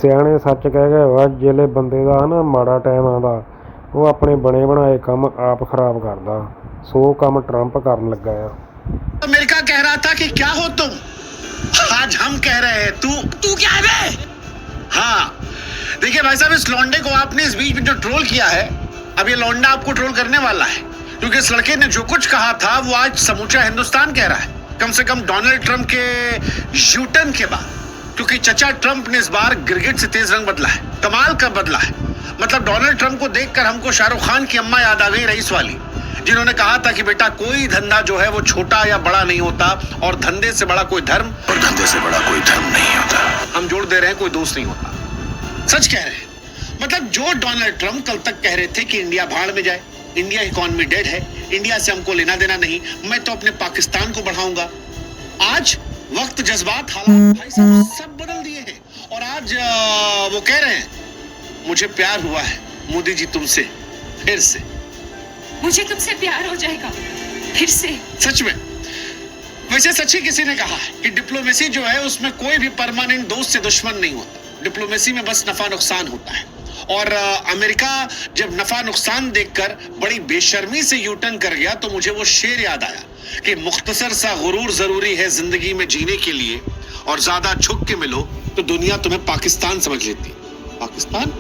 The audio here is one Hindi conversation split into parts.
ਸਿਆਣੇ ਸੱਚ ਕਹਿ ਗਏ ਵਾ, ਜਿਹੜੇ ਬੰਦੇ ਦਾ ਨਾ ਮਾੜਾ ਟਾਈਮ ਆਉਂਦਾ ਉਹ ਆਪਣੇ ਬਣੇ ਬਣਾਏ ਕੰਮ ਆਪ ਖਰਾਬ ਕਰਦਾ। ਸੋ ਕੰਮ ट्रंप ਕਰਨ ਲੱਗਾ ਆ। अमेरिका कह रहा था कि क्या हो तुम, आज हम कह रहे हैं तू क्या है बे? हाँ देखिए भाई साहब, इस लौंडे को आपने इस बीच में जो ट्रोल किया है, अब ये लौंडा आपको ट्रोल करने वाला है, क्योंकि इस लड़के ने जो कुछ कहा था वो आज समूचा हिंदुस्तान कह रहा है, कम से कम डोनाल्ड ट्रंप के यूटर्न के बाद। क्योंकि चचा ट्रंप ने इस बार गिरगिट से तेज रंग बदला है, कमाल का बदला है। मतलब डोनाल्ड ट्रंप को देखकर हमको शाहरुख खान की अम्मा याद आ गई, रईस वाली, जिन्होंने कहा था कि बेटा कोई धंधा जो है वो छोटा या बड़ा नहीं होता, और धंधे से बड़ा कोई धर्म, और धंधे से बड़ा कोई धर्म नहीं होता। हम जोड़ दे रहे हैं, कोई दोस्त नहीं होता। सच कह रहे हैं। मतलब जो डोनाल्ड ट्रंप कल तक कह रहे थे कि इंडिया भाड़ में जाए, इंडिया इकोनॉमी डेड है, इंडिया से हमको लेना देना नहीं, मैं तो अपने पाकिस्तान को बढ़ाऊंगा, आज वक्त जज्बात हालात भाई साहब सब बदल दिए हैं। और आज वो कह रहे हैं मुझे प्यार हुआ है मोदी जी तुमसे, फिर से मुझे तुमसे प्यार हो जाएगा फिर से। सच में, वैसे सच ही किसी ने कहा है कि डिप्लोमेसी जो है उसमें कोई भी परमानेंट दोस्त से दुश्मन नहीं होता, डिप्लोमेसी में बस नफा नुकसान होता है। और अमेरिका जब नफा नुकसान देखकर बड़ी बेशर्मी से यूटर्न कर गया तो मुझे वो शेर याद आया कि मुख्तसर सा गुरूर जरूरी है जिंदगी में जीने के लिए, और ज्यादा झुक के मिलो तो दुनिया तुम्हें पाकिस्तान समझ लेती। पाकिस्तान,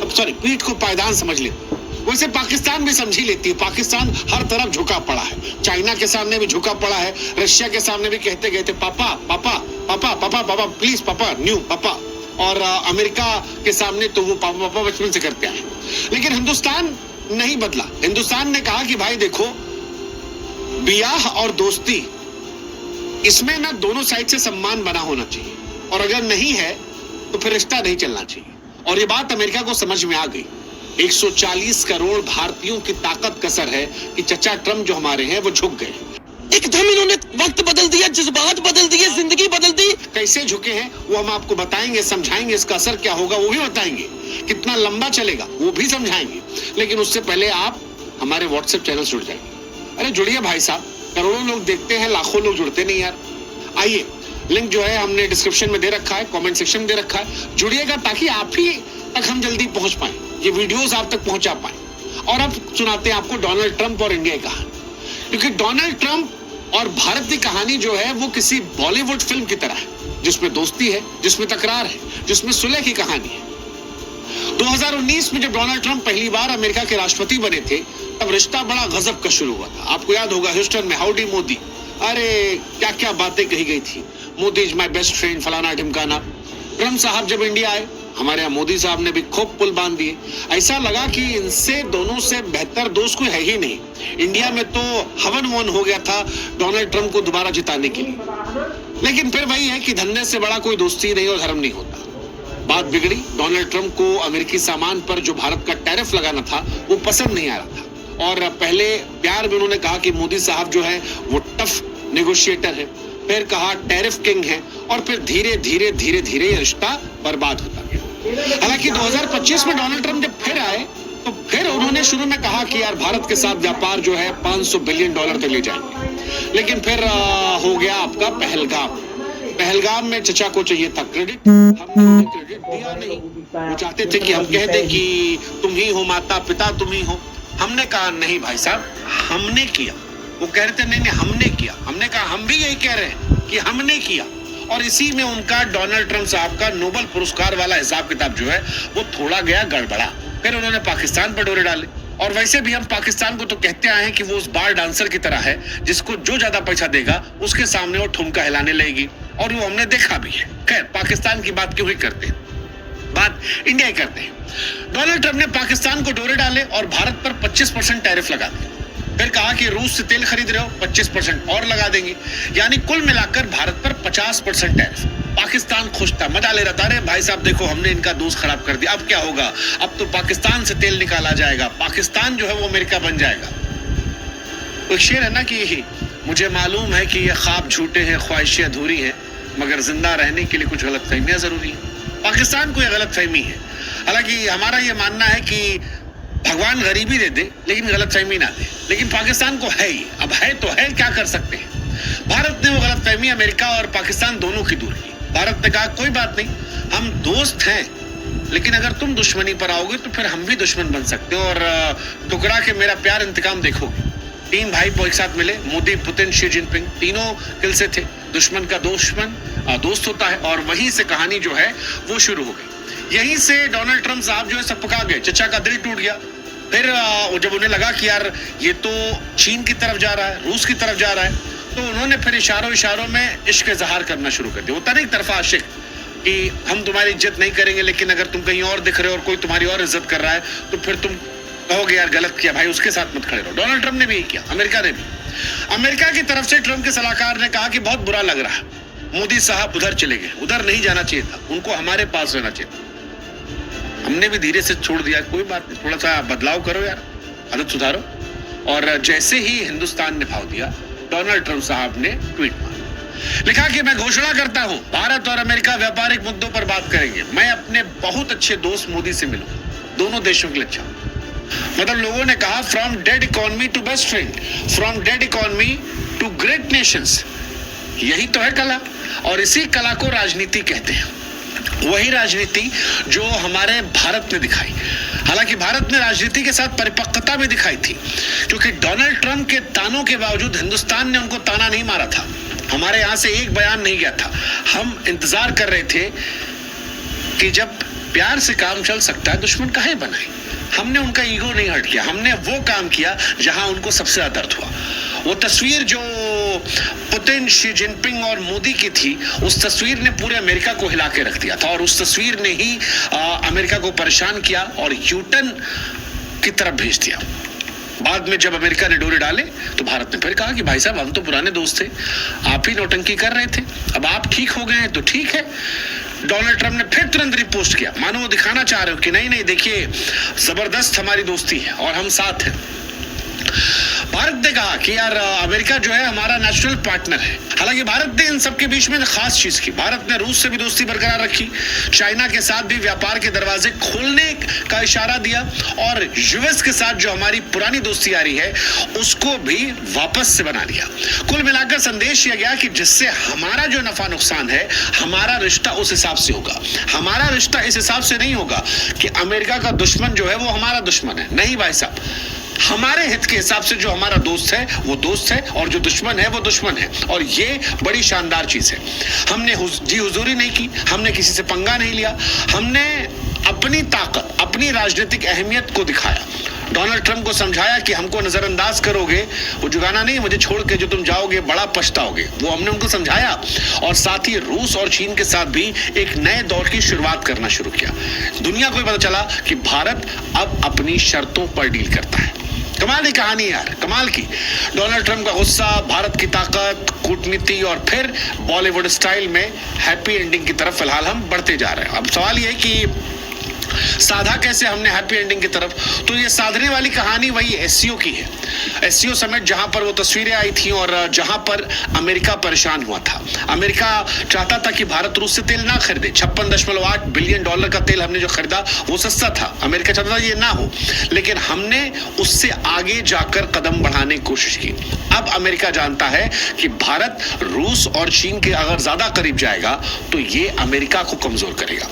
अब सॉरी, पीठ को पायदान समझ लेती। वैसे पाकिस्तान भी समझी लेती है, पाकिस्तान हर तरफ झुका पड़ा है, चाइना के सामने भी झुका पड़ा है, रशिया के सामने भी कहते गए थे पापा पापा पापा पापा पापा प्लीज पापा न्यू पापा, और अमेरिका के सामने तो वो पापा पापा बचपन से करते आए। लेकिन हिंदुस्तान नहीं बदला। हिंदुस्तान ने कहा कि भाई देखो, बियाह और दोस्ती इसमें ना दोनों साइड से सम्मान बना होना चाहिए, और अगर नहीं है तो फिर रिश्ता नहीं चलना चाहिए। और ये बात अमेरिका को समझ में आ गई। 140 करोड़ भारतीयों की ताकत कसर है कि चचा ट्रंप जो हमारे हैं वो झुक गए। एकदम इन्होंने वक्त बदल दिया, जज्बात बदल दिए, जिंदगी बदल दी। कैसे झुके हैं वो हम आपको बताएंगे, समझाएंगे, इसका असर क्या होगा वो भी बताएंगे, कितना लंबा चलेगा वो भी समझाएंगे। लेकिन उससे पहले आप हमारे व्हाट्सएप चैनल से जुड़ जाइए। अरे जुड़िए भाई साहब, करोड़ों लोग देखते हैं, लाखों लोग जुड़ते नहीं यार। आइए, लिंक जो है हमने डिस्क्रिप्शन में दे रखा है, कमेंट सेक्शन में दे रखा है, जुड़िएगा ताकि आप ही तक हम जल्दी पहुंच पाए, ये वीडियोस आप तक पहुंचा पाए। और अब सुनाते हैं आपको डोनाल्ड ट्रंप और इंडिया की कहानी, क्योंकि डोनाल्ड ट्रंप और भारत की कहानी जो है वो किसी बॉलीवुड फिल्म की तरह है, जिसमें दोस्ती है, जिसमें तकरार है, जिसमें सुलह की कहानी है। 2019 में जब डोनाल्ड ट्रंप पहली बार अमेरिका के राष्ट्रपति बने थे, तब रिश्ता बड़ा गजब का शुरू हुआ था। आपको याद होगा ह्यूस्टन में हाउडी मोदी, अरे क्या क्या बातें कही गई थी, Modi is my best friend, फलाना ढिमकाना। ट्रंप साहब जब इंडिया आए, हमारे यहाँ मोदी साहब ने भी खूब पुल बांध दिए। ऐसा लगा कि इनसे दोनों से बेहतर दोस्त कोई है ही नहीं। इंडिया में तो हवन वन हो गया था डोनाल्ड ट्रंप को दोबारा जिताने के लिए। लेकिन फिर वही है कि धंधे से बड़ा कोई दोस्ती नहीं और धर्म नहीं होता। बात बिगड़ी, डोनाल्ड ट्रंप को अमेरिकी सामान पर जो भारत का टैरिफ लगाना था वो पसंद नहीं आ रहा था, और पहले प्यार में उन्होंने कहा कि मोदी साहब जो है वो टफ नेगोशिएटर है, फिर कहा टैरिफ किंग है, और फिर धीरे धीरे धीरे धीरे रिश्ता बर्बाद होता गया। हालांकि 2025 में डोनाल्ड ट्रंप जब फिर आए तो फिर उन्होंने शुरू में कहा कि यार भारत के साथ व्यापार जो है $500 बिलियन तक ले जाएंगे। लेकिन फिर हो गया आपका पहलगाम। पहलगाम में चचा को चाहिए था क्रेडिट, हमने क्रेडिट दिया नहीं। वो चाहते थे कि हम कह दें कि तुम ही हो माता पिता, तुम ही हो। हमने कहा नहीं भाई साहब, हमने किया। वो कह रहे थे नहीं नहीं हमने किया। हमने कहा हम भी यही कह रहे हैं कि हमने किया। और इसी में उनका डोनाल्ड ट्रंप साहब का नोबेल पुरस्कार वाला हिसाब किताब जो है वो थोड़ा गया गड़बड़ा। फिर उन्होंने पाकिस्तान पर डोरे डाले। और वैसे भी हम पाकिस्तान को तो कहते आए हैं कि वो उस बार डांसर की तरह है जिसको जो ज्यादा पैसा देगा उसके सामने वो ठुमका हिलाने लगेगी, और वो हमने देखा भी है। खैर, पाकिस्तान की बात क्यों ही करते हैं, बात इंडिया ही करते हैं। डोनाल्ड ट्रंप ने पाकिस्तान को डोरे डाले और भारत पर 25% टैरिफ लगा दिया। फिर कहा कि रूस से तेल खरीद रहे हो, 25% और लगा देंगे, यानी कुल मिलाकर भारत पर 50% टैरिफ। पाकिस्तान खुश था, मजा ले रहा था, अरे भाई साहब देखो हमने इनका दोस्त खराब कर दिया, अब क्या होगा, अब तो पाकिस्तान से तेल निकाला जाएगा, पाकिस्तान जो है वो अमेरिका बन जाएगा। एक शेर है ना कि मुझे मालूम है कि ये ख्वाब झूठे हैं, ख्वाहिशें अधूरी हैं, मगर जिंदा रहने के लिए कुछ गलतफहमियां जरूरी है। पाकिस्तान को यह गलतफहमी है। हालांकि हमारा ये मानना है कि भगवान गरीबी दे दे लेकिन गलतफहमी ना दे, लेकिन पाकिस्तान को है ही, अब है तो है, क्या कर सकते हैं। भारत ने वो गलतफहमी अमेरिका और पाकिस्तान दोनों की दूर की। भारत ने कहा कोई बात नहीं, हम दोस्त हैं, लेकिन अगर तुम दुश्मनी पर आओगे तो फिर हम भी दुश्मन बन सकते हो और टुकड़ा के मेरा प्यार इंतकाम देखोगे। तीन भाई एक साथ मिले, मोदी, पुतिन, शी जिनपिंग, तीनों दिल से थे। दुश्मन का दुश्मन दोस्त होता है और वहीं से कहानी जो है वो शुरू हो गई। यहीं से डोनाल्ड ट्रंप साहब जो है सब पका गए, चचा का दिल टूट गया। फिर जब उन्हें लगा कि यार ये तो चीन की तरफ जा रहा है, रूस की तरफ जा रहा है, तो उन्होंने फिर इशारों में इश्क इजहार करना शुरू कर दिया। होता नहीं एक तरफा आशिक कि हम तुम्हारी इज्जत नहीं करेंगे, लेकिन अगर तुम कहीं और दिख रहे हो और कोई तुम्हारी और इज्जत कर रहा है तो फिर तुम कहोगे यार गलत किया भाई, उसके साथ मत खड़े रहो। डोनाल्ड ट्रंप ने भी यही किया, अमेरिका ने भी। अमेरिका की तरफ से ट्रंप के सलाहकार ने कहा कि बहुत बुरा लग रहा है, मोदी साहब उधर चले गए, उधर नहीं जाना चाहिए था, उनको हमारे पास रहना चाहिए था। हमने भी धीरे से छोड़ दिया, कोई बात नहीं, थोड़ा सा बदलाव करो यार, आदत सुधारो। और जैसे ही हिंदुस्तान ने भाव दिया, डोनाल्ड ट्रंप साहब ने ट्वीट मारा, लिखा कि मैं घोषणा करता हूं भारत और अमेरिका व्यापारिक मुद्दों पर बात करेंगे। मैं अपने बहुत अच्छे दोस्त मोदी से मिलूं, दोनों देशों के लिए अच्छा। मतलब लोगों ने कहा from dead economy to best friend, from dead economy to great nations. यही तो है कला, और इसी कला को राजनीति कहते हैं। वही राजनीति जो हमारे भारत ने दिखाई। हालांकि भारत ने राजनीति के साथ परिपक्वता भी दिखाई थी, क्योंकि डोनाल्ड ट्रंप के तानों के बावजूद हिंदुस्तान ने उनको ताना नहीं मारा था। हमारे यहां से एक बयान नहीं गया था। हम इंतजार कर रहे थे कि जब प्यार से काम चल सकता है दुश्मन काहे बनाए। हमने उनका ईगो नहीं हर्ट किया, हमने वो काम किया जहां उनको सबसे ज्यादा दर्द हुआ। वो तस्वीर जो पुतिन, शी जिनपिंग और मोदी की थी, उस तस्वीर ने पूरे अमेरिका को हिला के रख दिया था, और उस तस्वीर ने ही अमेरिका को परेशान किया और यूटर्न की तरफ भेज दिया। बाद में जब अमेरिका ने डोरे डाले तो भारत ने फिर कहा कि भाई साहब हम तो पुराने दोस्त थे, आप ही नौटंकी कर रहे थे, अब आप ठीक हो गए हैं तो ठीक है। डोनाल्ड ट्रंप ने फिर तुरंत रिपोस्ट किया, मानो वो दिखाना चाह रहे हो कि नहीं देखिए जबरदस्त हमारी दोस्ती है और हम साथ हैं। भारत ने कहा कि यार अमेरिका जो है हमारा नेशनल पार्टनर है। हालांकि भारत ने इन सबके बीच में खास चीज की, भारत ने रूस से भी दोस्ती बरकरार रखी, चाइना के साथ भी व्यापार के दरवाजे खोलने का इशारा दिया, और यूएस के साथ जो हमारी पुरानी दोस्ती आ रही है उसको भी वापस से बना लिया। कुल मिलाकर संदेश यह गया कि जिससे हमारा जो नफा नुकसान है, हमारा रिश्ता उस हिसाब से होगा। हमारा रिश्ता इस हिसाब से नहीं होगा कि अमेरिका का दुश्मन जो है वो हमारा दुश्मन है, नहीं भाई साहब। हमारे हित के हिसाब से जो हमारा दोस्त है वो दोस्त है, और जो दुश्मन है वो दुश्मन है, और ये बड़ी शानदार चीज है। हमने जी हुजूरी नहीं की, हमने किसी से पंगा नहीं लिया, हमने अपनी ताकत, अपनी राजनीतिक अहमियत को दिखाया। डोनाल्ड ट्रंप को समझाया कि हमको नजरअंदाज करोगे, वो जुगाना नहीं, मुझे छोड़ के जो तुम जाओगे बड़ा पछताओगे, वो हमने उनको समझाया। और साथ ही रूस और चीन के साथ भी एक नए दौर की शुरुआत करना शुरू किया। दुनिया को भी पता चला कि भारत अब अपनी शर्तों पर डील करता है। कमाल की कहानी यार, कमाल की। डोनाल्ड ट्रंप का गुस्सा, भारत की ताकत, कूटनीति, और फिर बॉलीवुड स्टाइल में हैप्पी एंडिंग की तरफ फिलहाल हम बढ़ते जा रहे हैं। अब सवाल ये कि साधा कैसे हमने हैप्पी एंडिंग की तरफ, तो ये साधने वाली कहानी वही एससीओ की है। एससीओ समिट जहां पर वो तस्वीरें आई थी और जहां पर अमेरिका परेशान हुआ था। अमेरिका चाहता था कि भारत रूस से तेल ना खरीदे। $56.8 बिलियन का तेल हमने जो खरीदा वो सस्ता था। अमेरिका चाहता था ये ना हो, लेकिन हमने उससे आगे जाकर कदम बढ़ाने की कोशिश की। अब अमेरिका जानता है कि भारत रूस और चीन के अगर ज्यादा करीब जाएगा तो ये अमेरिका को कमजोर करेगा।